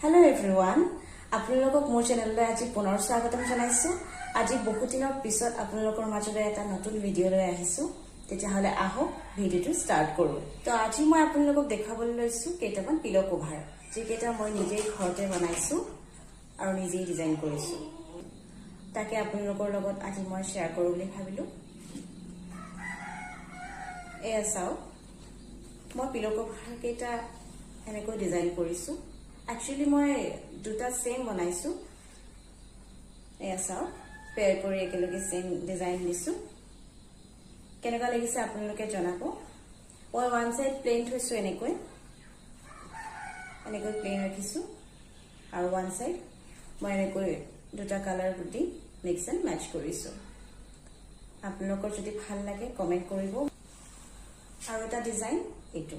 Hello everyone, আপোনালোকক মোৰ চেনেললৈ আজি পুনৰ স্বাগতম জনাইছো। আজি বহুত দিনৰ পিছত আপোনালোকৰ মাজলৈ এটা নতুন ভিডিঅ লৈ আহিছো। তেতিয়াহলে আহক ভিডিঅটো ষ্টাৰ্ট কৰো। তো আজি মই আপোনালোকক দেখাবলৈ লৈছো কেইটামান পিলো কভাৰ, যেকেইটা মই নিজেই ঘৰতে বনাইছো আৰু নিজেই ডিজাইন কৰিছো। তাকে আপোনালোকৰ লগত আজি মই শ্বেয়াৰ কৰো বুলি ভাবিলো। এয়া চাওক, মই পিলো কভাৰ কেইটা এনেকৈ ডিজাইন কৰিছো। Actually মই দুটা সেম বনাইছো। এয়া চাওক, পেয়াৰ কৰি একেলগে সেম ডিজাইন দিছো। কেনেকুৱা লাগিছে আপোনালোকে জনাব। মই ওৱান সাইড প্লেন থৈছো, এনেকৈ প্লেন ৰাখিছো, আৰু ওৱান সাইড মই এনেকৈ দুটা colour the mix and match কৰিছো। আপোনালোকৰ যদি ভাল লাগে কমেন্ট কৰিব। আৰু এটা ডিজাইন এইটো